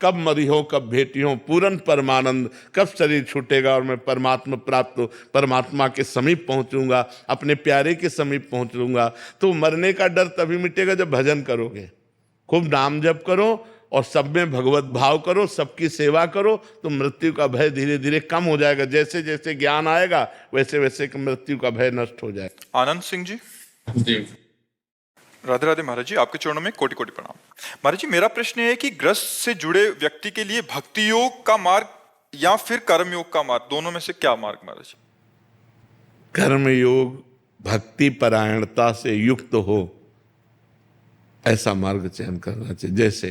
कब मरिहो कब भेटियो पूरन परमानंद, कब शरीर छूटेगा और मैं परमात्मा प्राप्त हो, परमात्मा के समीप पहुंचूंगा, अपने प्यारे के समीप पहुंचूंगा। तो मरने का डर तभी मिटेगा जब भजन करोगे, खूब नाम जप करो और सब में भगवत भाव करो, सबकी सेवा करो, तो मृत्यु का भय धीरे धीरे कम हो जाएगा। जैसे जैसे ज्ञान आएगा वैसे वैसे मृत्यु का भय नष्ट हो जाएगा। आनंद सिंह जी। जी राधे राधे महाराज जी, आपके चरणों में कोटि कोटि प्रणाम। महाराज जी, मेरा प्रश्न है कि ग्रस्त से जुड़े व्यक्ति के लिए भक्ति योग का मार्ग या फिर कर्म योग का मार्ग, दोनों में से क्या मार्ग महाराज जी? कर्म योग भक्ति परायणता से युक्त हो ऐसा मार्ग चयन करना चाहिए। जैसे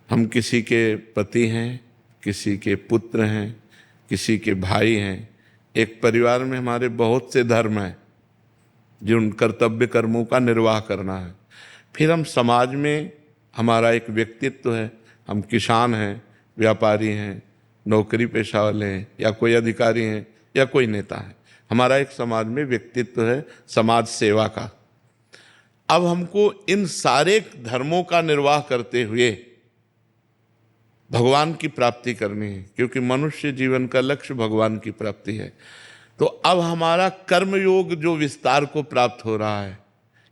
हम किसी के पति हैं, किसी के पुत्र हैं, किसी के भाई हैं, एक परिवार में हमारे बहुत से धर्म हैं जिन कर्तव्य कर्मों का निर्वाह करना है। फिर हम समाज में हमारा एक व्यक्तित्व है, हम किसान हैं, व्यापारी हैं, नौकरी पेशा वाले हैं, या कोई अधिकारी हैं, या कोई नेता है, हमारा एक समाज में व्यक्तित्व है समाज सेवा का। अब हमको इन सारे धर्मों का निर्वाह करते हुए भगवान की प्राप्ति करनी है, क्योंकि मनुष्य जीवन का लक्ष्य भगवान की प्राप्ति है। तो अब हमारा कर्म योग जो विस्तार को प्राप्त हो रहा है,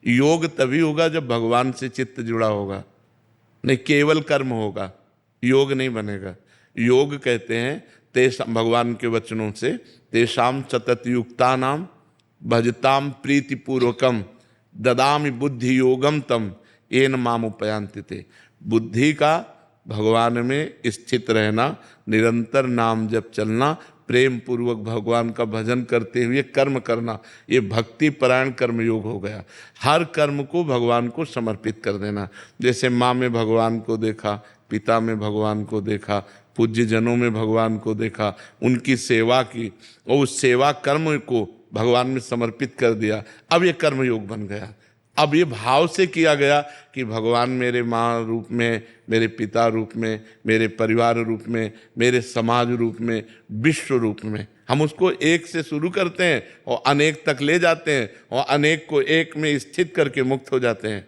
योग तभी होगा जब भगवान से चित्त जुड़ा होगा, नहीं केवल कर्म होगा, योग नहीं बनेगा। योग कहते हैं तेषाम, भगवान के वचनों से, तेषाम सतत युक्ता नाम भजताम प्रीति पूर्वकम ददामि बुद्धि योगम तम येन माम उपयांति ते। बुद्धि का भगवान में स्थित रहना, निरंतर नाम जप चलना, प्रेम पूर्वक भगवान का भजन करते हुए कर्म करना, ये भक्ति परायण कर्म योग हो गया। हर कर्म को भगवान को समर्पित कर देना। जैसे माँ में भगवान को देखा, पिता में भगवान को देखा, पूज्य जनों में भगवान को देखा, उनकी सेवा की और उस सेवा कर्म को भगवान में समर्पित कर दिया, अब ये कर्म योग बन गया। अब ये भाव से किया गया कि भगवान मेरे माँ रूप में, मेरे पिता रूप में, मेरे परिवार रूप में, मेरे समाज रूप में, विश्व रूप में। हम उसको एक से शुरू करते हैं और अनेक तक ले जाते हैं और अनेक को एक में स्थित करके मुक्त हो जाते हैं।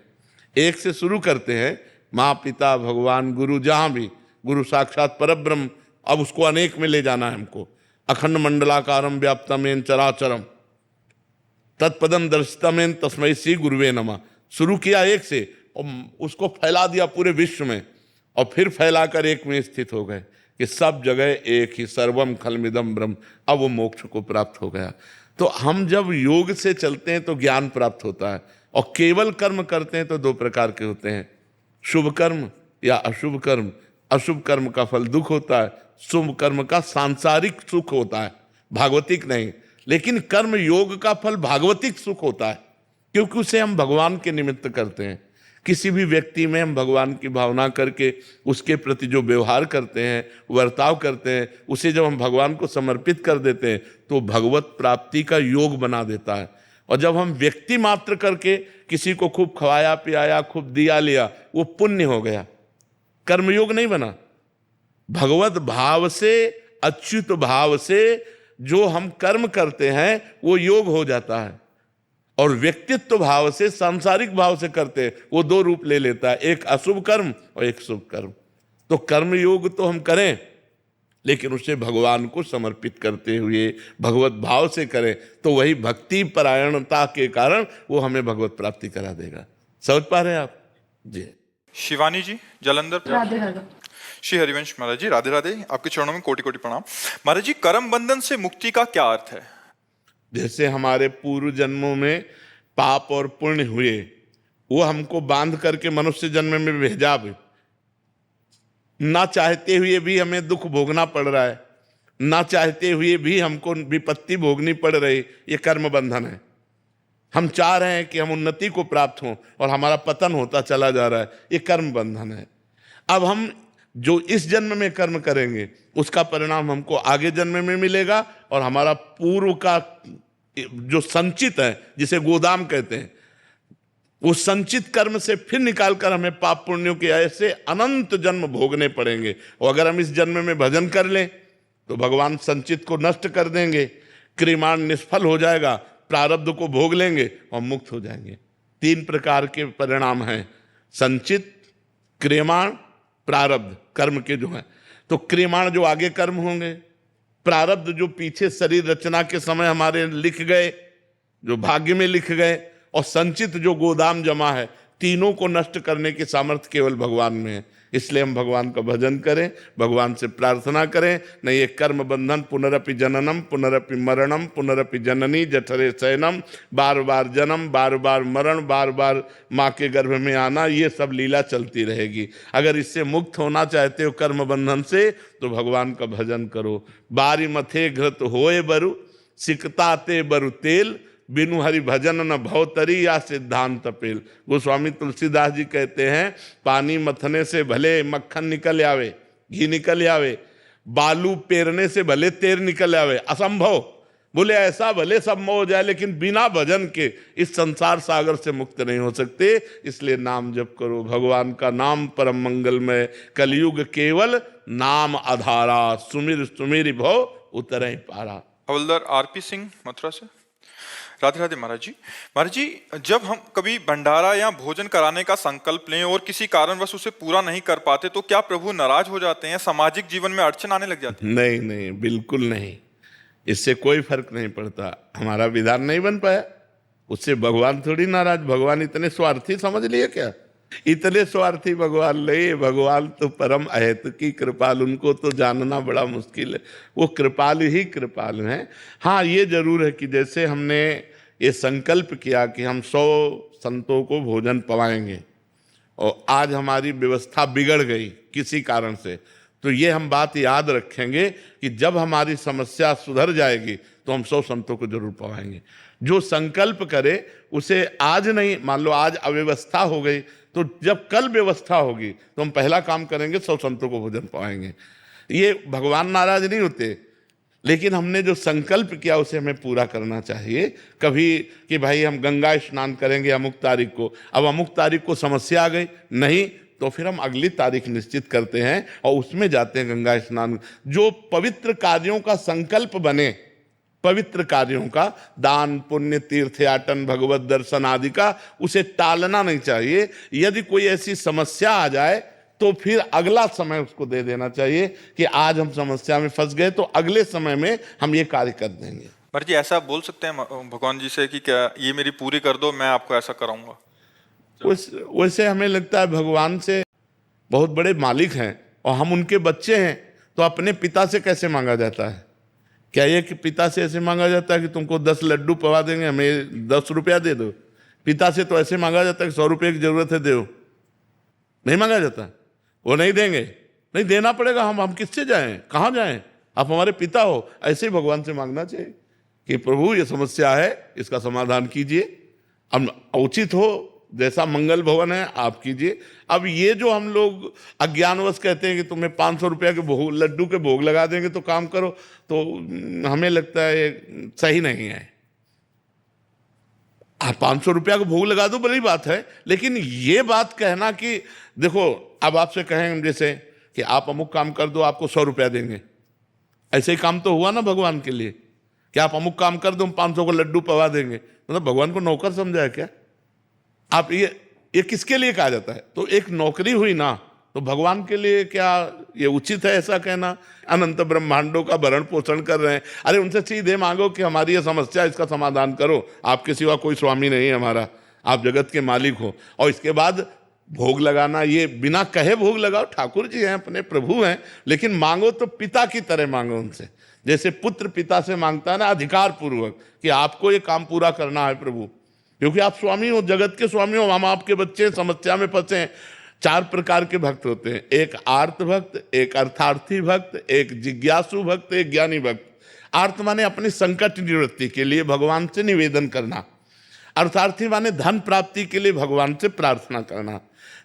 एक से शुरू करते हैं, माँ पिता भगवान गुरु, जहाँ भी गुरु साक्षात परब्रह्म, अब उसको अनेक में ले जाना है हमको। अखंड मंडलाकारम व्याप्तमेन चराचरम तत्पदम दर्शितमेन तस्मै श्री गुरुवे नमः। शुरू किया एक से और उसको फैला दिया पूरे विश्व में, और फिर फैलाकर एक में स्थित हो गए कि सब जगह एक ही, सर्वम खलमिदम ब्रह्म। अब वो मोक्ष को प्राप्त हो गया। तो हम जब योग से चलते हैं तो ज्ञान प्राप्त होता है, और केवल कर्म करते हैं तो दो प्रकार के होते हैं, शुभ कर्म या अशुभ कर्म। अशुभ कर्म का फल दुख होता है, शुभ कर्म का सांसारिक सुख होता है, भागवतिक नहीं। लेकिन कर्म योग का फल भागवतिक सुख होता है, क्योंकि उसे हम भगवान के निमित्त करते हैं। किसी भी व्यक्ति में हम भगवान की भावना करके उसके प्रति जो व्यवहार करते हैं, वर्ताव करते हैं, उसे जब हम भगवान को समर्पित कर देते हैं तो भगवत प्राप्ति का योग बना देता है। और जब हम व्यक्ति मात्र करके किसी को खूब खवाया पियाया, खूब दिया लिया, वो पुण्य हो गया, कर्मयोग नहीं बना। भगवत भाव से, अच्युत भाव से जो हम कर्म करते हैं वो योग हो जाता है, और व्यक्तित्व भाव से, सांसारिक भाव से करते हैं वो दो रूप ले लेता है, एक अशुभ कर्म और एक शुभ कर्म। तो कर्म योग तो हम करें, लेकिन उसे भगवान को समर्पित करते हुए भगवत भाव से करें, तो वही भक्ति परायणता के कारण वो हमें भगवत प्राप्ति करा देगा। समझ पा रहे हैं आप जी? शिवानी जी जालंधर। राधे राधे। श्री हरिवंश महाराज जी, राधे राधे, आपके चरणों में कोटि कोटि प्रणाम। महाराज जी, कर्म बंधन से मुक्ति का क्या अर्थ है? जैसे हमारे पूर्व जन्मों में पाप और पुण्य हुए, वो हमको बांध करके मनुष्य जन्म में भेजा भी, ना चाहते हुए भी हमें दुख भोगना पड़ रहा है, ना चाहते हुए भी हमको विपत्ति भोगनी पड़ रही, ये कर्म बंधन है। हम चाह रहे हैं कि हम उन्नति को प्राप्त हों और हमारा पतन होता चला जा रहा है, ये कर्म बंधन है। अब हम जो इस जन्म में कर्म करेंगे उसका परिणाम हमको आगे जन्म में मिलेगा, और हमारा पूर्व का जो संचित है, जिसे गोदाम कहते हैं, वो संचित कर्म से फिर निकालकर हमें पाप पुण्यों के ऐसे अनंत जन्म भोगने पड़ेंगे। और अगर हम इस जन्म में भजन कर लें तो भगवान संचित को नष्ट कर देंगे, क्रियमाण निष्फल हो जाएगा, प्रारब्ध को भोग लेंगे और मुक्त हो जाएंगे। तीन प्रकार के परिणाम हैं, संचित, क्रियमाण प्रारब्ध कर्म के जो हैं, तो क्रियमाण जो आगे कर्म होंगे, प्रारब्ध जो पीछे शरीर रचना के समय हमारे लिख गए, जो भाग्य में लिख गए, और संचित जो गोदाम जमा है, तीनों को नष्ट करने की सामर्थ्य केवल भगवान में है। इसलिए हम भगवान का भजन करें, भगवान से प्रार्थना करें। नहीं ये कर्म बंधन, पुनरपि जननम पुनरपि मरणम पुनरपि जननी जठरे शयनम, बार बार जन्म, बार बार मरण, बार बार माँ के गर्भ में आना, ये सब लीला चलती रहेगी। अगर इससे मुक्त होना चाहते हो कर्म बंधन से, तो भगवान का भजन करो। बारी मथे घृत होए बरु, सिकताते बरु तेल, बिनु हरि भजन न भवतरी या सिद्धांत पेल। गोस्वामी तुलसीदास जी कहते हैं, पानी मथने से भले मक्खन निकल आवे, घी निकल आवे, बालू पेरने से भले तेल निकल आवे, असंभव। बोले ऐसा भले संभव हो जाए, लेकिन बिना भजन के इस संसार सागर से मुक्त नहीं हो सकते। इसलिए नाम जप करो, भगवान का नाम परम मंगलमय, कलयुग केवल नाम आधारा, सुमिर सुमिर भव उतरे पारा। हवलदार आरपी सिंह मथुरा से। राधे राधे महाराज जी। महाराज जी, जब हम कभी भंडारा या भोजन कराने का संकल्प लें और किसी कारणवश उसे पूरा नहीं कर पाते, तो क्या प्रभु नाराज हो जाते हैं, सामाजिक जीवन में अड़चन आने लग जाती है? नहीं नहीं, बिल्कुल नहीं, इससे कोई फर्क नहीं पड़ता। हमारा विधान नहीं बन पाया, उससे भगवान थोड़ी नाराज। भगवान इतने स्वार्थी समझ लिए क्या? इतने स्वार्थी भगवान नहीं। भगवान तो परम अहेत की कृपाल, उनको तो जानना बड़ा मुश्किल है। वो कृपाल ही कृपाल हैं। हाँ, ये जरूर है कि जैसे हमने ये संकल्प किया कि हम 100 संतों को भोजन पवाएंगे, और आज हमारी व्यवस्था बिगड़ गई किसी कारण से, तो ये हम बात याद रखेंगे कि जब हमारी समस्या सुधर जाएगी तो हम 100 संतों को जरूर पवाएंगे। जो संकल्प करे उसे आज नहीं, मान लो आज अव्यवस्था हो गई, तो जब कल व्यवस्था होगी तो हम पहला काम करेंगे, 100 संतों को भोजन पवाएंगे। ये भगवान नाराज नहीं होते, लेकिन हमने जो संकल्प किया उसे हमें पूरा करना चाहिए। कभी कि भाई हम गंगा स्नान करेंगे अमुक तारीख को, अब अमुक तारीख को समस्या आ गई, नहीं तो फिर हम अगली तारीख निश्चित करते हैं और उसमें जाते हैं गंगा स्नान। जो पवित्र कार्यों का संकल्प बने, पवित्र कार्यों का, दान पुण्य तीर्थयाटन भगवत दर्शन आदि का, उसे टालना नहीं चाहिए। यदि कोई ऐसी समस्या आ जाए तो फिर अगला समय उसको दे देना चाहिए कि आज हम समस्या में फंस गए तो अगले समय में हम ये कार्य कर देंगे। महाराज जी, ऐसा बोल सकते हैं भगवान जी से कि क्या ये मेरी पूरी कर दो, मैं आपको ऐसा कराऊंगा? वैसे हमें लगता है भगवान से बहुत बड़े मालिक हैं और हम उनके बच्चे हैं, तो अपने पिता से कैसे मांगा जाता है? क्या ये कि पिता से ऐसे मांगा जाता है कि तुमको 10 लड्डू पवा देंगे, हमें 10 रुपया दे दो? पिता से तो ऐसे मांगा जाता है कि 100 रुपये की जरूरत है, दो। नहीं मांगा जाता, वो नहीं देंगे, नहीं देना पड़ेगा। हम किससे जाएं, कहाँ जाएं? आप हमारे पिता हो। ऐसे ही भगवान से मांगना चाहिए कि प्रभु ये समस्या है, इसका समाधान कीजिए। अब उचित हो, जैसा मंगल भवन है आप कीजिए। अब ये जो हम लोग अज्ञानवश कहते हैं कि तुम्हें 500 रुपया के भोग, लड्डू के भोग लगा देंगे तो काम करो, तो हमें लगता है ये सही नहीं है। आप 500 रुपया को भोग लगा दो, बड़ी बात है, लेकिन ये बात कहना कि देखो, अब आपसे कहें जैसे कि आप अमुक काम कर दो, आपको 100 रुपया देंगे, ऐसे ही काम तो हुआ ना भगवान के लिए कि आप अमुक काम कर दो, हम 500 को लड्डू पवा देंगे। मतलब भगवान को नौकर समझा है क्या? आप ये किसके लिए कहा जाता है? तो एक नौकरी हुई ना, तो भगवान के लिए क्या ये उचित है ऐसा कहना? अनंत ब्रह्मांडों का भरण पोषण कर रहे हैं, अरे उनसे सीधे मांगो कि हमारी ये समस्या, इसका समाधान करो। आपके सिवा कोई स्वामी नहीं है हमारा, आप जगत के मालिक हो। और इसके बाद भोग लगाना, ये बिना कहे भोग लगाओ, ठाकुर जी हैं, अपने प्रभु हैं, लेकिन मांगो तो पिता की तरह मांगो उनसे, जैसे पुत्र पिता से मांगता है ना, अधिकार पूर्वक कि आपको ये काम पूरा करना है प्रभु, क्योंकि आप स्वामी हो, जगत के स्वामी हो, हम आपके बच्चे समस्या में फंसे हैं। 4 प्रकार के भक्त होते हैं, एक आर्त भक्त, एक अर्थार्थी भक्त, एक जिज्ञासु भक्त, एक ज्ञानी भक्त। आर्त माने अपनी संकट निवृत्ति के लिए भगवान से निवेदन करना, अर्थार्थी माने धन प्राप्ति के लिए भगवान से प्रार्थना करना,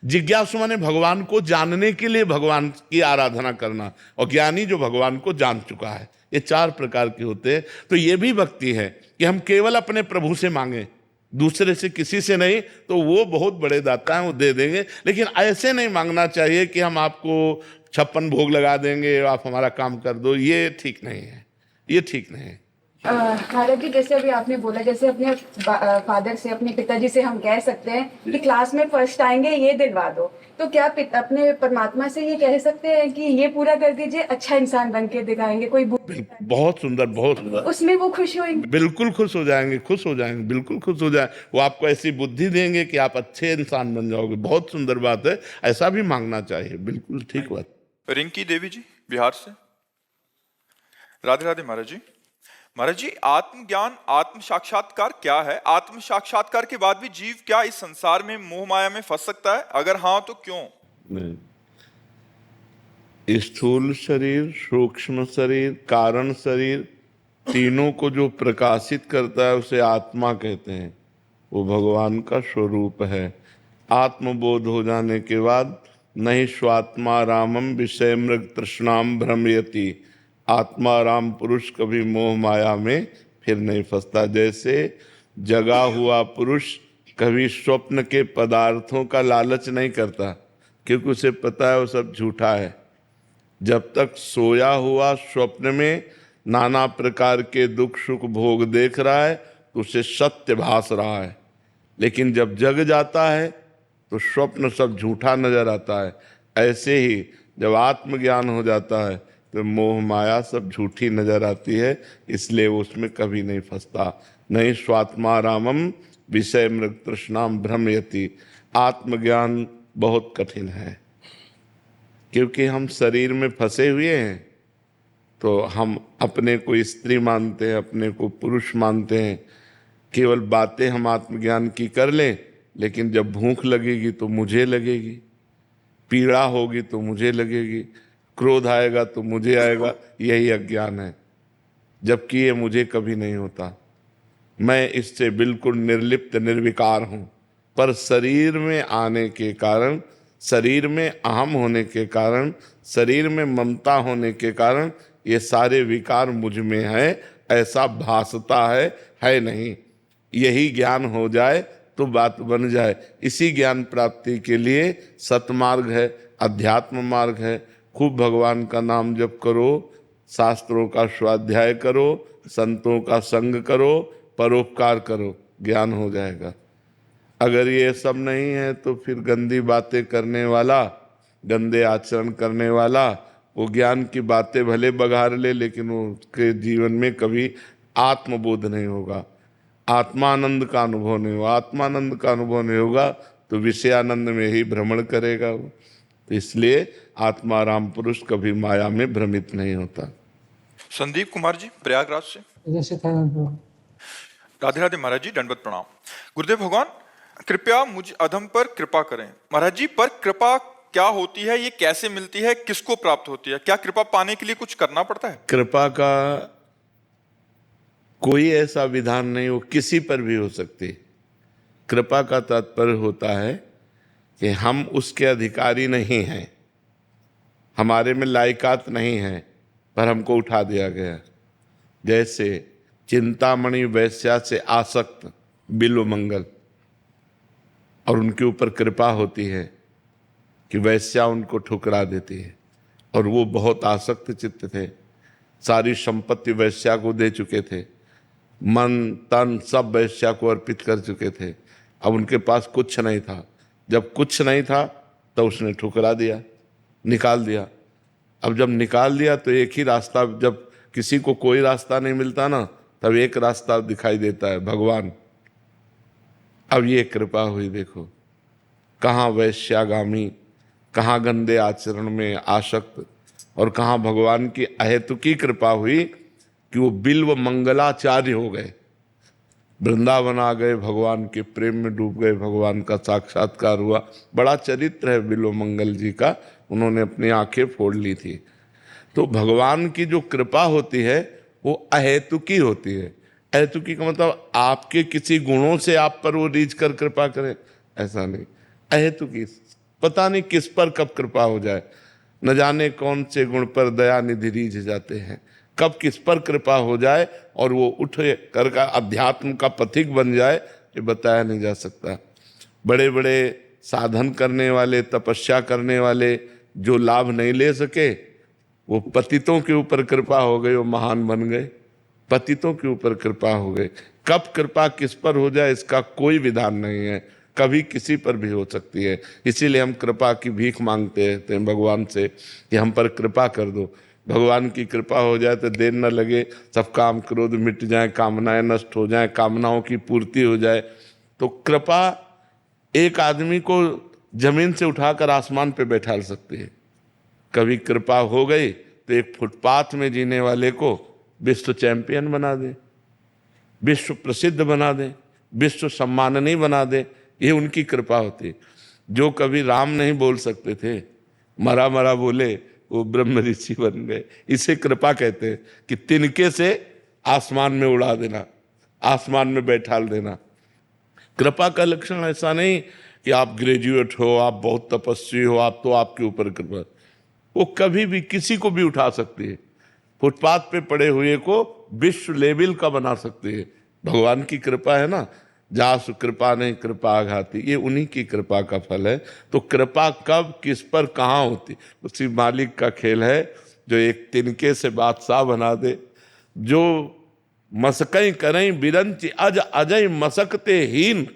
जिज्ञासु माने भगवान को जानने के लिए भगवान की आराधना करना, और ज्ञानी जो भगवान को जान चुका है। ये 4 प्रकार के होते हैं। तो ये भी भक्ति है कि हम केवल अपने प्रभु से मांगे, दूसरे से किसी से नहीं, तो वो बहुत बड़े दाता हैं, वो दे देंगे। लेकिन ऐसे नहीं मांगना चाहिए कि हम आपको 56 भोग लगा देंगे, आप हमारा काम कर दो। ये ठीक नहीं है, ये ठीक नहीं है। भारत जी, जैसे अभी आपने बोला, जैसे अपने फादर से, अपने पिताजी से हम कह सकते हैं कि क्लास में फर्स्ट आएंगे, ये दिलवा दो। तो क्या अपने परमात्मा से ये कह सकते हैं कि ये पूरा कर दीजिए, अच्छा इंसान बन के दिखाएंगे, कोई बहुत सुंदर, बहुत सुंदर। उसमें वो खुश होंगे? बिल्कुल खुश हो जाएंगे, खुश हो जाएंगे, बिल्कुल खुश हो जाए। वो आपको ऐसी बुद्धि देंगे कि आप अच्छे इंसान बन जाओगे। बहुत सुंदर बात है, ऐसा भी मांगना चाहिए। बिल्कुल ठीक बात। रिंकी देवी जी बिहार से। राधे राधे महाराज जी। महाराज जी, आत्मज्ञान, आत्म साक्षात्कार क्या है? आत्म साक्षात्कार के बाद भी जीव क्या इस संसार में मोह माया में फंस सकता है? अगर हाँ तो क्यों? नहीं, स्थूल शरीर, सूक्ष्म शरीर, कारण शरीर, तीनों को जो प्रकाशित करता है उसे आत्मा कहते हैं। वो भगवान का स्वरूप है। आत्मबोध हो जाने के बाद नहीं स्वात्मा रामम विषय मृग तृष्णाम भ्रमयति। आत्मा राम पुरुष कभी मोह माया में फिर नहीं फंसता। जैसे जगा हुआ पुरुष कभी स्वप्न के पदार्थों का लालच नहीं करता, क्योंकि उसे पता है वो सब झूठा है। जब तक सोया हुआ स्वप्न में नाना प्रकार के दुख सुख भोग देख रहा है तो उसे सत्य भास रहा है, लेकिन जब जग जाता है तो स्वप्न सब झूठा नजर आता है। ऐसे ही जब आत्मज्ञान हो जाता है तो मोह माया सब झूठी नजर आती है, इसलिए वो उसमें कभी नहीं फंसता। नहीं स्वात्मा रामम विषय मृग तृष्णाम भ्रमयति। आत्मज्ञान बहुत कठिन है, क्योंकि हम शरीर में फंसे हुए हैं। तो हम अपने को स्त्री मानते हैं, अपने को पुरुष मानते हैं। केवल बातें हम आत्मज्ञान की कर लें, लेकिन जब भूख लगेगी तो मुझे लगेगी, पीड़ा होगी तो मुझे लगेगी, क्रोध आएगा तो मुझे आएगा। यही अज्ञान है, जबकि ये मुझे कभी नहीं होता। मैं इससे बिल्कुल निर्लिप्त निर्विकार हूँ। पर शरीर में आने के कारण, शरीर में अहम होने के कारण, शरीर में ममता होने के कारण ये सारे विकार मुझ में है ऐसा भासता है नहीं। यही ज्ञान हो जाए तो बात बन जाए। इसी ज्ञान प्राप्ति के लिए सतमार्ग है, अध्यात्म मार्ग है। खूब भगवान का नाम जप करो, शास्त्रों का स्वाध्याय करो, संतों का संग करो, परोपकार करो, ज्ञान हो जाएगा। अगर ये सब नहीं है तो फिर गंदी बातें करने वाला, गंदे आचरण करने वाला, वो ज्ञान की बातें भले बघार ले, लेकिन उसके जीवन में कभी आत्मबोध नहीं होगा, आत्मानंद का अनुभव नहीं होगा। आत्मानंद का अनुभव नहीं होगा तो विषयानंद में ही भ्रमण करेगा वो। तो इसलिए आत्माराम पुरुष कभी माया में भ्रमित नहीं होता। संदीप कुमार जी प्रयागराज से। जैसे था राधे राधे महाराज जी, दंडवत प्रणाम। गुरुदेव भगवान, कृपया मुझ अधम पर कृपा करें। महाराज जी, पर कृपा क्या होती है, ये कैसे मिलती है, किसको प्राप्त होती है? क्या कृपा पाने के लिए कुछ करना पड़ता है? कृपा का कोई ऐसा विधान नहीं, वो किसी पर भी हो सकती। कृपा का तात्पर्य होता है कि हम उसके अधिकारी नहीं हैं, हमारे में लायकात नहीं है, पर हमको उठा दिया गया। जैसे चिंतामणि वैश्या से आसक्त बिल्वमंगल, और उनके ऊपर कृपा होती है कि वैश्या उनको ठुकरा देती है, और वो बहुत आसक्त चित्त थे, सारी संपत्ति वैश्या को दे चुके थे, मन तन सब वैश्या को अर्पित कर चुके थे। अब उनके पास कुछ नहीं था। जब कुछ नहीं था तो उसने ठुकरा दिया, निकाल दिया। अब जब निकाल दिया तो एक ही रास्ता, जब किसी को कोई रास्ता नहीं मिलता ना, तब एक रास्ता दिखाई देता है, भगवान। अब ये कृपा हुई, देखो कहाँ वैश्यागामी, कहाँ गंदे आचरण में आसक्त, और कहाँ भगवान की अहेतुकी कृपा हुई कि वो बिल्व मंगलाचार्य हो गए, वृंदावन आ गए, भगवान के प्रेम में डूब गए, भगवान का साक्षात्कार हुआ। बड़ा चरित्र है बिल्व मंगल जी का, उन्होंने अपनी आंखें फोड़ ली थी। तो भगवान की जो कृपा होती है वो अहेतुकी होती है। अहेतुकी का मतलब आपके किसी गुणों से आप पर वो रीझ कर कृपा करे, ऐसा नहीं। अहेतुकी, पता नहीं किस पर कब कृपा हो जाए, न जाने कौन से गुण पर दया निधि रीझ जाते हैं, कब किस पर कृपा हो जाए और वो उठ कर का अध्यात्म का पथिक बन जाए, ये बताया नहीं जा सकता। बड़े बड़े साधन करने वाले, तपस्या करने वाले जो लाभ नहीं ले सके, वो पतितों के ऊपर कृपा हो गई, वो महान बन गए। पतितों के ऊपर कृपा हो गई। कब कृपा किस पर हो जाए इसका कोई विधान नहीं है, कभी किसी पर भी हो सकती है। इसीलिए हम कृपा की भीख मांगते हैं भगवान से कि हम पर कृपा कर दो। भगवान की कृपा हो जाए तो देर न लगे, सब काम क्रोध मिट जाए, कामनाएं नष्ट हो जाए, कामनाओं की पूर्ति हो जाए। तो कृपा एक आदमी को जमीन से उठाकर आसमान पे बैठा सकती है। कभी कृपा हो गई तो एक फुटपाथ में जीने वाले को विश्व चैंपियन बना दे, विश्व प्रसिद्ध बना दे, विश्व सम्माननीय बना दे। ये उनकी कृपा होती। जो कभी राम नहीं बोल सकते थे, मरा मरा बोले, वो ब्रह्म ऋषि बन गए। इसे कृपा कहते हैं कि तिनके से आसमान में उड़ा देना, आसमान में बैठाल देना। कृपा का लक्षण ऐसा नहीं कि आप ग्रेजुएट हो, आप बहुत तपस्वी हो, आप तो आपके ऊपर कृपा। वो कभी भी किसी को भी उठा सकती है, फुटपाथ पे पड़े हुए को विश्व लेवल का बना सकती है। भगवान की कृपा है ना, जासु कृपा नहीं कृपा घाती, ये उन्हीं की कृपा का फल है। तो कृपा कब किस पर कहाँ होती, उसी मालिक का खेल है जो एक तिनके से बादशाह बना दे, जो मसकई करें बिरंच अज अजय मसकते हीन,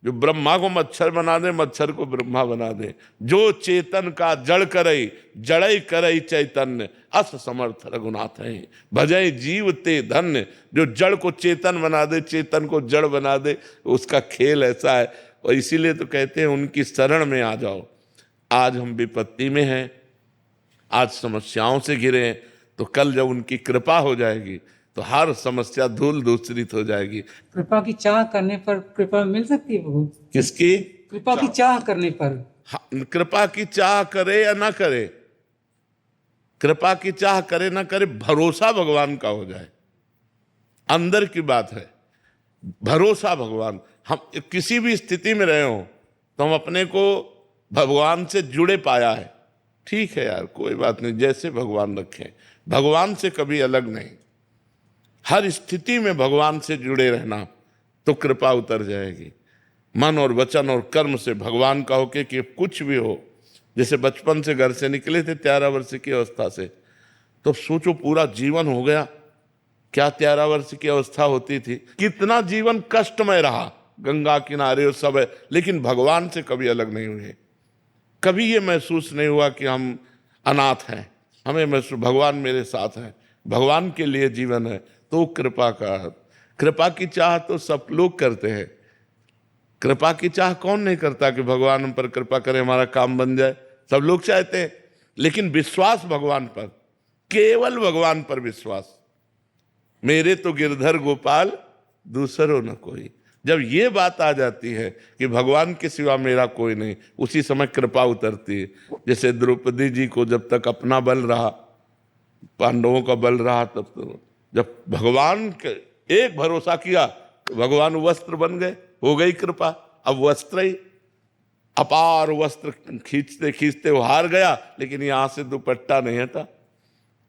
जो ब्रह्मा को मच्छर बना दे, मच्छर को ब्रह्मा बना दे, जो चेतन का जड़ करई जड़ई करई चैतन्य, अस समर्थ रघुनाथ है भजय जीव ते धन्य। जो जड़ को चेतन बना दे, चेतन को जड़ बना दे, उसका खेल ऐसा है। और इसीलिए तो कहते हैं उनकी शरण में आ जाओ। आज हम विपत्ति में हैं, आज समस्याओं से घिरे हैं, तो कल जब उनकी कृपा हो जाएगी तो हर समस्या धूल धूसरित हो जाएगी। कृपा की चाह करने पर कृपा मिल सकती है प्रभु? किसकी कृपा की चाह करने पर? कृपा की चाह करे या ना करे, कृपा की चाह करे ना करे, भरोसा भगवान का हो जाए, अंदर की बात है। भरोसा भगवान, हम किसी भी स्थिति में रहे हो तो हम अपने को भगवान से जुड़े पाया है। ठीक है यार, कोई बात नहीं, जैसे भगवान रखें, भगवान से कभी अलग नहीं। हर स्थिति में भगवान से जुड़े रहना तो कृपा उतर जाएगी। मन और वचन और कर्म से भगवान का होके कि कुछ भी हो। जैसे बचपन से घर से निकले थे 13 वर्ष की अवस्था से, तो सोचो पूरा जीवन हो गया, क्या 13 वर्ष की अवस्था होती थी, कितना जीवन कष्टमय रहा, गंगा किनारे और सब है, लेकिन भगवान से कभी अलग नहीं हुए। कभी ये महसूस नहीं हुआ कि हम अनाथ हैं, हमें महसूस भगवान मेरे साथ है, भगवान के लिए जीवन है। तो कृपा की चाह तो सब लोग करते हैं। कृपा की चाह कौन नहीं करता कि भगवान हम पर कृपा करे, हमारा काम बन जाए, सब लोग चाहते हैं। लेकिन विश्वास भगवान पर, केवल भगवान पर विश्वास। मेरे तो गिरधर गोपाल दूसरो न कोई, जब ये बात आ जाती है कि भगवान के सिवा मेरा कोई नहीं, उसी समय कृपा उतरती है। जैसे द्रौपदी जी को जब तक अपना बल रहा, पांडवों का बल रहा, तब तो जब भगवान के एक भरोसा किया तो भगवान वस्त्र बन गए, हो गई कृपा। अब वस्त्र ही अपार वस्त्र खींचते खींचते वो हार गया, लेकिन यहां से दुपट्टा नहीं हटा।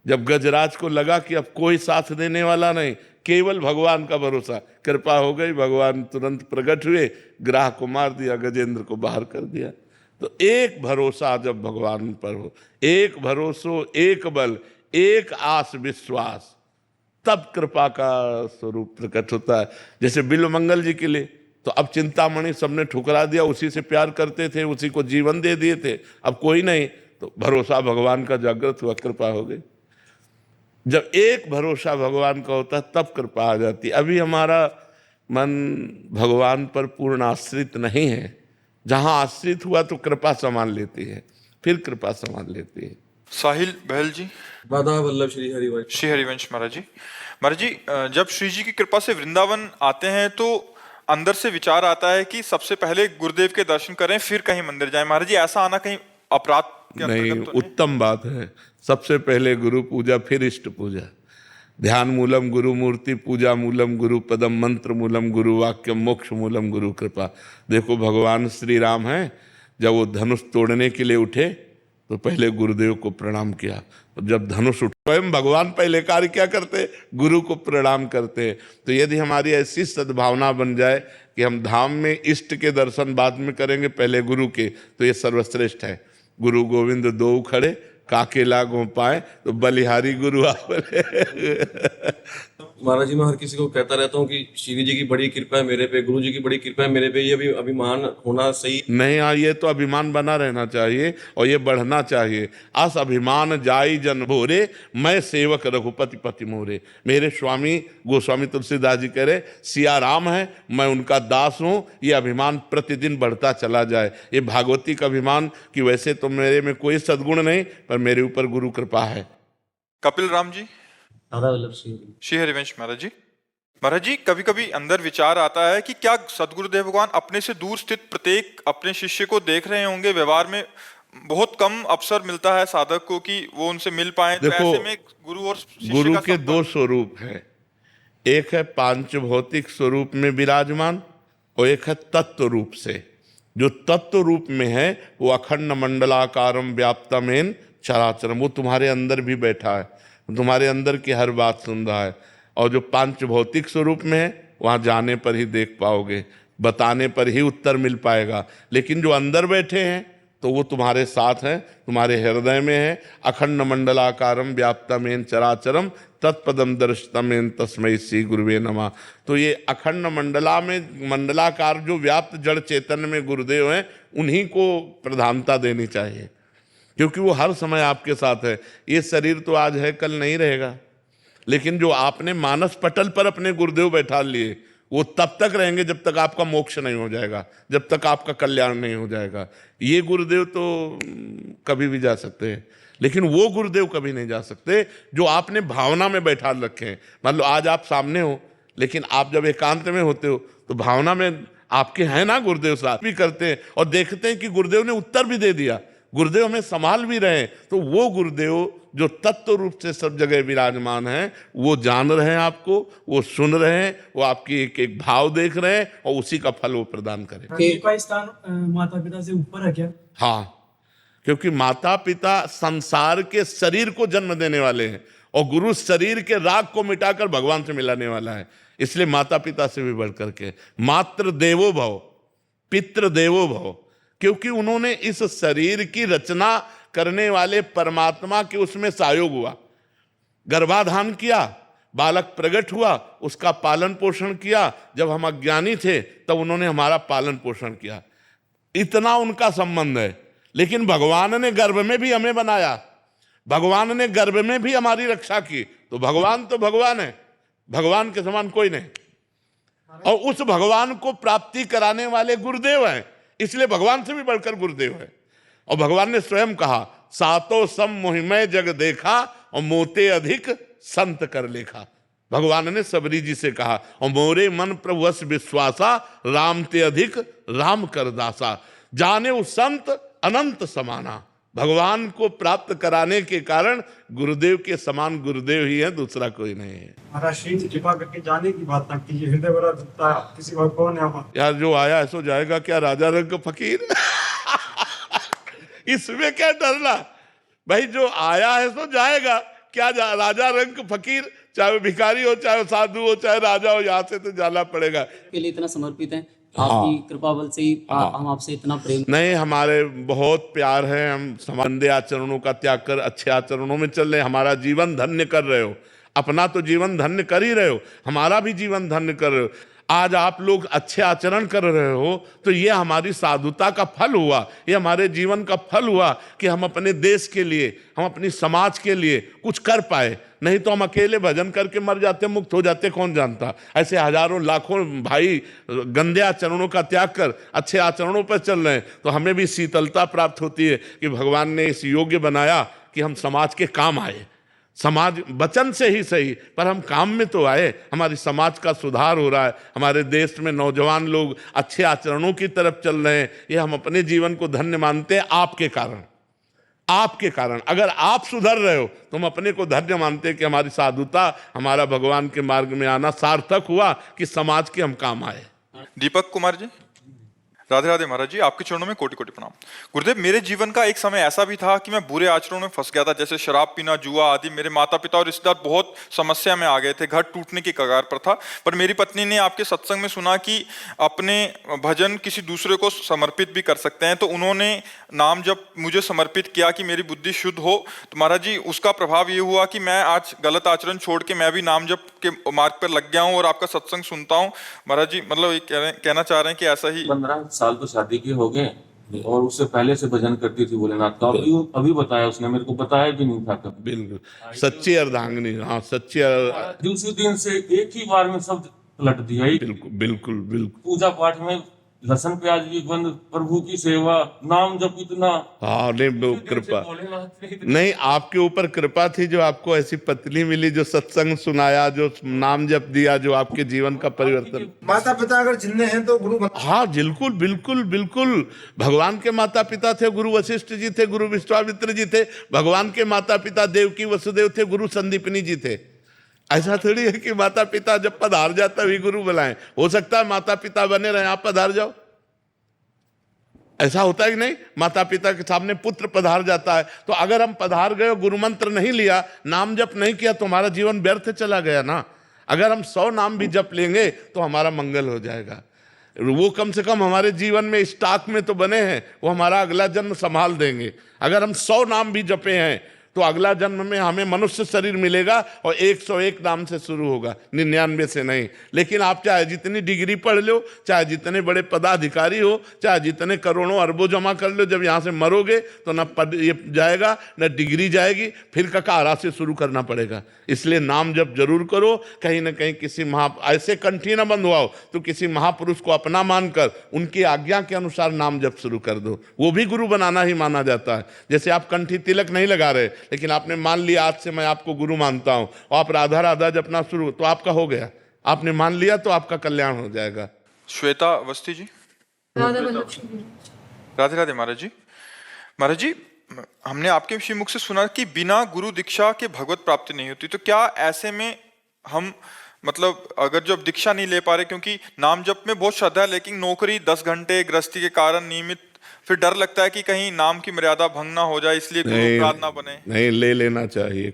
जब गजराज को लगा कि अब कोई साथ देने वाला नहीं, केवल भगवान का भरोसा, कृपा हो गई, भगवान तुरंत प्रकट हुए, ग्राह को मार दिया, गजेंद्र को बाहर कर दिया। तो एक भरोसा जब भगवान पर हो, एक भरोसो एक बल एक आस विश्वास, तब कृपा का स्वरूप प्रकट होता है। जैसे बिल्वमंगल जी के लिए तो अब चिंतामणि सबने ठुकरा दिया, उसी से प्यार करते थे, उसी को जीवन दे दिए थे, अब कोई नहीं, तो भरोसा भगवान का जागृत हुआ, कृपा हो गई। जब एक भरोसा भगवान का होता है तब कृपा आ जाती है। अभी हमारा मन भगवान पर पूर्ण आश्रित नहीं है, जहां आश्रित हुआ तो कृपा संभाल लेती है, फिर कृपा संभाल लेती है। साहिल बहल जी। राधा वल्लभ श्री हरिवंश। श्री हरिवंश महाराज जी। महाराज जी, जब श्री जी की कृपा से वृंदावन आते हैं तो अंदर से विचार आता है कि सबसे पहले गुरुदेव के दर्शन करें फिर कहीं मंदिर जाएं। महाराज जी, ऐसा आना कहीं अपराध के नहीं, अंतर्गत तो नहीं? उत्तम बात है। सबसे पहले गुरु पूजा, फिर इष्ट पूजा। ध्यान मूलम गुरु मूर्ति, पूजा मूलम गुरु पदम, मंत्र मूलम गुरु वाक्यम, मोक्ष मूलम गुरु कृपा। देखो भगवान श्री राम हैं, जब वो धनुष तोड़ने के लिए उठे तो पहले गुरुदेव को प्रणाम किया, और जब धनुष उठ, स्वयं भगवान पहले कार्य क्या करते, गुरु को प्रणाम करते। तो यदि हमारी ऐसी सद्भावना बन जाए कि हम धाम में इष्ट के दर्शन बाद में करेंगे, पहले गुरु के, तो ये सर्वश्रेष्ठ है। गुरु गोविंद दो खड़े, काके लागो पाए, तो बलिहारी गुरु आवले। महाराज जी मैं हर किसी को कहता रहता हूँ कि श्री जी की बड़ी कृपा है मेरे पे, गुरु जी की बड़ी कृपा है मेरे पे, ये भी अभिमान होना सही नहीं। हाँ, ये तो अभिमान बना रहना चाहिए और ये बढ़ना चाहिए। अस अभिमान जाई जन भोरे, मैं सेवक रघुपति पति मोरे। मेरे स्वामी गोस्वामी तुलसीदास जी कह रहे सिया राम है, मैं उनका दास हूँ। ये अभिमान प्रतिदिन बढ़ता चला जाए। ये भागवती का अभिमान कि वैसे तो मेरे में कोई सद्गुण नहीं, पर मेरे ऊपर गुरु कृपा है। कपिल राम जी। राधा वल्लभ श्री श्री हरिवंश महाराज जी। महाराज जी, कभी कभी अंदर विचार आता है कि क्या सदगुरुदेव भगवान अपने से दूर स्थित प्रत्येक अपने शिष्य को देख रहे होंगे। व्यवहार में बहुत कम अवसर मिलता है साधक को कि वो उनसे मिल पाए। तो देखो, ऐसे में गुरु और शिष्य गुरु का के दो स्वरूप है। एक है पांच भौतिक स्वरूप में विराजमान और एक है तत्व रूप से। जो तत्व रूप में है वो अखंड मंडलाकारम व्याप्तमेन चराचरम, वो तुम्हारे अंदर भी बैठा है, तुम्हारे अंदर की हर बात सुन रहा है। और जो पांच भौतिक स्वरूप में है वहाँ जाने पर ही देख पाओगे, बताने पर ही उत्तर मिल पाएगा। लेकिन जो अंदर बैठे हैं तो वो तुम्हारे साथ हैं, तुम्हारे हृदय में है। अखंड मंडलाकारम व्याप्तमेन चराचरम तत्पदम दर्शतमेन तस्मै श्री गुरुवे नमः। तो ये अखंड मंडलाकार जो व्याप्त जड़ चैतन्य में गुरुदेव हैं, उन्हीं को प्रधानता देनी चाहिए, क्योंकि वो हर समय आपके साथ है। ये शरीर तो आज है कल नहीं रहेगा, लेकिन जो आपने मानस पटल पर अपने गुरुदेव बैठा लिए वो तब तक रहेंगे जब तक आपका मोक्ष नहीं हो जाएगा, जब तक आपका कल्याण नहीं हो जाएगा। ये गुरुदेव तो कभी भी जा सकते हैं, लेकिन वो गुरुदेव कभी नहीं जा सकते जो आपने भावना में बैठा रखे हैं। मान लो आज आप सामने हो, लेकिन आप जब एकांत में होते हो तो भावना में आपके हैं ना गुरुदेव, साथ भी करते हैं और देखते हैं कि गुरुदेव ने उत्तर भी दे दिया, गुरुदेव हमें संभाल भी रहे हैं। तो वो गुरुदेव जो तत्व रूप से सब जगह विराजमान हैं, वो जान रहे हैं आपको, वो सुन रहे हैं, वो आपकी एक एक भाव देख रहे हैं और उसी का फल वो प्रदान करें। का स्थान माता पिता से ऊपर है क्या? हाँ, क्योंकि माता पिता संसार के शरीर को जन्म देने वाले हैं और गुरु शरीर के राग को मिटाकर भगवान से मिलाने वाला है। इसलिए माता पिता से भी बढ़ करके मातृ देवो भव, पितृ देवो भव, क्योंकि उन्होंने इस शरीर की रचना करने वाले परमात्मा के उसमें सहयोग हुआ। गर्भाधान किया, बालक प्रकट हुआ, उसका पालन पोषण किया। जब हम अज्ञानी थे तब उन्होंने हमारा पालन पोषण किया, इतना उनका संबंध है। लेकिन भगवान ने गर्भ में भी हमें बनाया, भगवान ने गर्भ में भी हमारी रक्षा की। तो भगवान है, भगवान के समान कोई नहीं। और उस भगवान को प्राप्ति कराने वाले गुरुदेव हैं, इसलिए भगवान से भी बढ़कर गुरुदेव है। और भगवान ने स्वयं कहा सातो सम मोहिमय जग देखा और मोते अधिक संत कर लेखा। भगवान ने सबरी जी से कहा और मोरे मन प्रभुवश विश्वासा, राम ते अधिक राम कर दासा, जाने उस संत अनंत समाना। भगवान को प्राप्त कराने के कारण गुरुदेव के समान गुरुदेव ही है, दूसरा कोई नहीं है। महाराज श्री से कृपा करके जाने की बात ना कीजिए, हृदय बड़ा दुखता है। किसी को कौन है वहाँ? यार जो आया सो जाएगा, क्या राजा रंग फकीर इसमें क्या डरना भाई, जो आया है सो जाएगा। क्या राजा रंग फकीर, चाहे वो भिखारी हो, चाहे वो साधु हो, चाहे राजा हो, यहाँ से तो जाना पड़ेगा। के लिए इतना समर्पित है, आपकी कृपा बल से ही हम आपसे इतना प्रेम। नहीं, हमारे बहुत प्यार है। हम गंदे आचरणों का त्याग कर अच्छे आचरणों में चल रहे, हमारा जीवन धन्य कर रहे हो। अपना तो जीवन धन्य कर ही रहे हो, हमारा भी जीवन धन्य कर रहे हो। आज आप लोग अच्छे आचरण कर रहे हो तो ये हमारी साधुता का फल हुआ, ये हमारे जीवन का फल हुआ कि हम अपने देश के लिए, हम अपनी समाज के लिए कुछ कर पाए। नहीं तो हम अकेले भजन करके मर जाते, मुक्त हो जाते, कौन जानता। ऐसे हजारों लाखों भाई गंदे आचरणों का त्याग कर अच्छे आचरणों पर चल रहे हैं, तो हमें भी शीतलता प्राप्त होती है कि भगवान ने इस योग्य बनाया कि हम समाज के काम आए। समाज वचन से ही सही, पर हम काम में तो आए। हमारी समाज का सुधार हो रहा है, हमारे देश में नौजवान लोग अच्छे आचरणों की तरफ चल रहे हैं। ये हम अपने जीवन को धन्य मानते हैं आपके कारण, आपके कारण। अगर आप सुधर रहे हो तो हम अपने को धन्य मानते हैं कि हमारी साधुता, हमारा भगवान के मार्ग में आना सार्थक हुआ कि समाज के हम काम आए। दीपक कुमार जी, राधे राधे महाराज जी, आपके चरणों में कोटि कोटि प्रणाम। गुरुदेव, मेरे जीवन का एक समय ऐसा भी था कि मैं बुरे आचरणों में फंस गया था, जैसे शराब पीना, जुआ आदि। मेरे माता पिता और रिश्तेदार बहुत समस्या में आ गए थे, घर टूटने की कगार पर था। पर मेरी पत्नी ने आपके सत्संग में सुना कि अपने भजन किसी दूसरे को समर्पित भी कर सकते हैं, तो उन्होंने नाम जब मुझे समर्पित किया कि मेरी बुद्धि शुद्ध हो। तो महाराज जी, उसका प्रभाव ये हुआ कि मैं आज गलत आचरण छोड़ के मैं भी नाम जप के मार्ग पर लग गया हूँ और आपका सत्संग सुनता हूँ। महाराज जी, मतलब ये कहना चाह रहे हैं कि ऐसा ही 15 साल तो शादी के हो गए और उससे पहले से भजन करती थी भोलेनाथ का। अभी बताया, उसने मेरे को बताया भी नहीं था कभी। बिल्कुल सच्ची अर्धांगिनी, हाँ सच्ची दूसरे दिन से एक ही बार में सब पलट दिया। बिल्कुल बिल्कुल बिल्कुल। पूजा पाठ में लहसुन प्याज भी बंद, प्रभु की सेवा, नाम जप इतना। हाँ नहीं, कृपा नहीं, आपके ऊपर कृपा थी जो आपको ऐसी पत्नी मिली, जो सत्संग सुनाया, जो नाम जप दिया, जो आपके जीवन का परिवर्तन। माता पिता अगर जिंदे हैं तो गुरु हाँ बिल्कुल बिल्कुल बिल्कुल। भगवान के माता पिता थे, गुरु वशिष्ठ जी थे, गुरु विश्वामित्र जी थे। भगवान के माता पिता देवकी वसुदेव थे, गुरु संदीपनी जी थे। ऐसा थोड़ी है कि माता पिता जब पधार जाता तभी गुरु बुलाएं। हो सकता है माता पिता बने रहे, आप पधार जाओ, ऐसा होता है कि नहीं? माता पिता के सामने पुत्र पधार जाता है, तो अगर हम पधार गए, गुरु मंत्र नहीं लिया, नाम जप नहीं किया, तो हमारा जीवन व्यर्थ चला गया ना। अगर हम 100 नाम भी जप लेंगे तो हमारा मंगल हो जाएगा। वो कम से कम हमारे जीवन में स्टॉक में तो बने हैं, वो हमारा अगला जन्म संभाल देंगे। अगर हम 100 नाम भी जपे हैं तो अगला जन्म में हमें मनुष्य शरीर मिलेगा और 101 नाम से शुरू होगा, 99 से नहीं। लेकिन आप चाहे जितनी डिग्री पढ़ लो, चाहे जितने बड़े पदाधिकारी हो, चाहे जितने करोड़ों अरबों जमा कर लो, जब यहाँ से मरोगे तो न पद ये जाएगा न डिग्री जाएगी, फिर ककारा से शुरू करना पड़ेगा। इसलिए नाम जप जरूर करो। कहीं ना कहीं किसी ऐसे कंठी न बंधवाओ तो किसी महापुरुष को अपना मानकर उनकी आज्ञा के अनुसार नाम जप शुरू कर दो, वो भी गुरु बनाना ही माना जाता है। जैसे आप कंठी तिलक नहीं लगा रहे, लेकिन आपने मान लिया आज से मैं आपको गुरु मानता हूं, और आप राधा राधा जपना शुरू, तो आपका हो गया। आपने मान लिया तो आपका कल्याण हो जाएगा। श्वेता अवस्थी जी, राधे राधे महाराज जी। महाराज जी, हमने आपके श्रीमुख से सुना कि बिना गुरु दीक्षा के भगवत प्राप्ति नहीं होती, तो क्या ऐसे में हम मतलब अगर जब दीक्षा नहीं ले पा रहे, क्योंकि नाम जप में बहुत श्रद्धा है, लेकिन नौकरी 10 घंटे गृहस्थी के कारण नियमित, फिर डर लगता है कि कहीं नाम की मर्यादा भंग ना हो जाए, इसलिए गुरु प्रार्थना बने। नहीं, ले लेना चाहिए,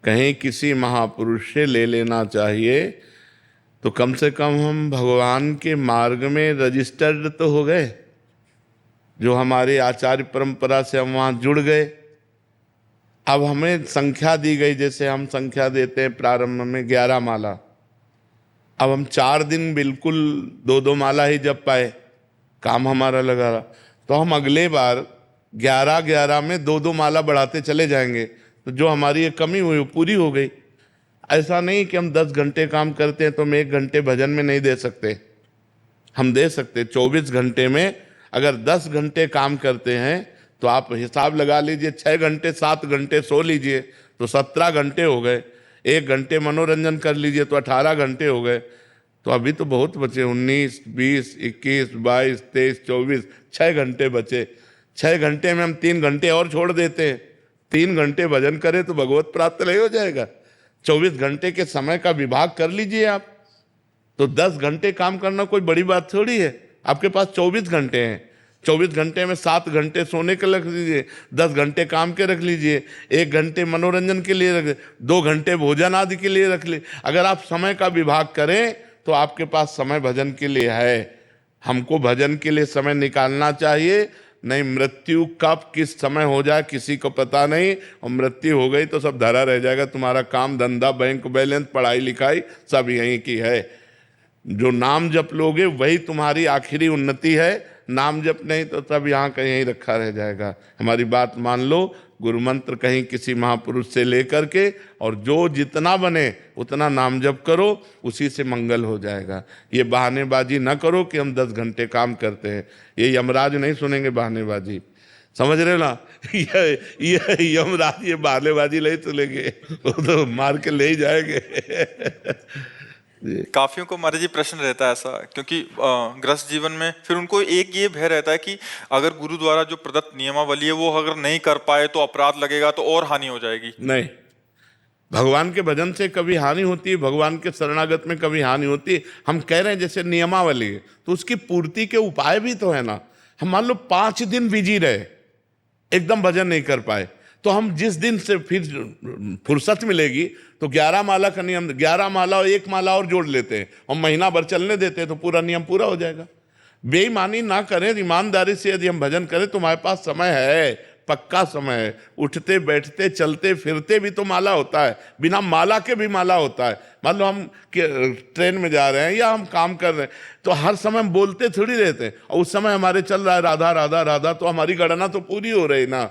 कहीं किसी महापुरुष से ले लेना चाहिए, तो कम से कम हम भगवान के मार्ग में रजिस्टर्ड तो हो गए। जो हमारे आचार्य परंपरा से हम वहाँ जुड़ गए। अब हमें संख्या दी गई, जैसे हम संख्या देते हैं प्रारंभ में 11 माला, अब हम 4 दिन बिल्कुल 2-2 माला ही जप पाए, काम हमारा लगा रहा, तो हम अगले बार 11-11 में 2-2 माला बढ़ाते चले जाएंगे, तो जो हमारी ये कमी हुई वो पूरी हो गई। ऐसा नहीं कि हम 10 घंटे काम करते हैं तो हम 1 घंटे भजन में नहीं दे सकते, हम दे सकते। 24 घंटे में अगर 10 घंटे काम करते हैं तो आप हिसाब लगा लीजिए, 6 घंटे 7 घंटे सो लीजिए तो 17 घंटे हो गए। 1 घंटे मनोरंजन कर लीजिए तो 18 घंटे हो गए। तो अभी तो बहुत बचे, 19, 20, 21, 22, 23, 24, 6 घंटे बचे। 6 घंटे में हम 3 घंटे और छोड़ देते हैं, 3 घंटे भजन करें तो भगवत प्राप्त नहीं हो जाएगा। 24 घंटे के समय का विभाग कर लीजिए आप, तो 10 घंटे काम करना कोई बड़ी बात थोड़ी है। आपके पास 24 घंटे हैं, 24 घंटे में 7 घंटे सोने के रख लीजिए, 10 घंटे काम के रख लीजिए, 1 घंटे मनोरंजन के लिए रख, 2 घंटे भोजन आदि के लिए रख लीजिए। अगर आप समय का विभाग करें तो आपके पास समय भजन के लिए है। हमको भजन के लिए समय निकालना चाहिए, नहीं मृत्यु कब किस समय हो जाए किसी को पता नहीं, और मृत्यु हो गई तो सब धरा रह जाएगा। तुम्हारा काम धंधा, बैंक बैलेंस, पढ़ाई लिखाई सब यहीं की है। जो नाम जप लोगे वही तुम्हारी आखिरी उन्नति है, नाम जप नहीं तो सब यहाँ कहीं यहीं रखा रह जाएगा। हमारी बात मान लो, गुरु मंत्र कहीं किसी महापुरुष से लेकर के, और जो जितना बने उतना नाम जप करो, उसी से मंगल हो जाएगा। ये बहानेबाजी ना करो कि हम 10 घंटे काम करते हैं, ये यमराज नहीं सुनेंगे बहानेबाजी, समझ रहे हो ना? ये यमराज ये बहानेबाजी नहीं सुनेंगे, वो तो मार के ले ही जाएंगे। काफियों को महाराज जी प्रश्न रहता है ऐसा, क्योंकि गृहस्थ जीवन में फिर उनको एक ये भय रहता है कि अगर गुरु द्वारा जो प्रदत्त नियमावली है वो अगर नहीं कर पाए तो अपराध लगेगा तो और हानि हो जाएगी। नहीं, भगवान के भजन से कभी हानि होती है, भगवान के शरणागत में कभी हानि होती है। हम कह रहे हैं जैसे नियमावली है, तो उसकी पूर्ति के उपाय भी तो है ना। हम मान लो 5 दिन बिजी रहे, एकदम भजन नहीं कर पाए, तो हम जिस दिन से फिर फुर्सत मिलेगी तो 11 माला का नियम, 11 माला और 1 माला और जोड़ लेते हैं और महीना भर चलने देते हैं, तो पूरा नियम पूरा हो जाएगा। बेईमानी ना करें, ईमानदारी से यदि हम भजन करें तो हमारे पास समय है, पक्का समय है। उठते बैठते चलते फिरते भी तो माला होता है, बिना माला के भी माला होता है। मान लो हम ट्रेन में जा रहे हैं या हम काम कर रहे हैं, तो हर समय हम बोलते थोड़ी रहते हैं, और उस समय हमारे चल रहा है राधा राधा राधा, तो हमारी गणना तो पूरी हो रही ना।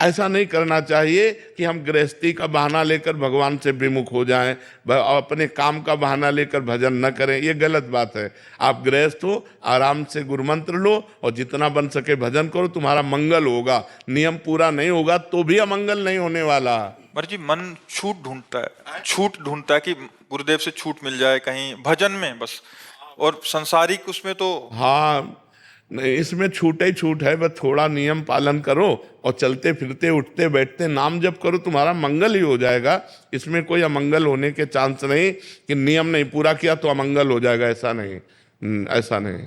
ऐसा नहीं करना चाहिए कि हम गृहस्थी का बहाना लेकर भगवान से विमुख हो जाएं, अपने काम का बहाना लेकर भजन न करें, ये गलत बात है। आप गृहस्थ हो, आराम से गुरु मंत्र लो और जितना बन सके भजन करो, तुम्हारा मंगल होगा। नियम पूरा नहीं होगा तो भी अमंगल नहीं होने वाला। महाराज जी, मन छूट ढूंढता है कि गुरुदेव से छूट मिल जाए कहीं भजन में बस, और सांसारिक उसमें तो हाँ नहीं, इसमें छूट ही छूट है। बस थोड़ा नियम पालन करो और चलते फिरते उठते बैठते नाम जप करो, तुम्हारा मंगल ही हो जाएगा। इसमें कोई अमंगल होने के चांस नहीं कि नियम नहीं पूरा किया तो अमंगल हो जाएगा, ऐसा नहीं, ऐसा नहीं।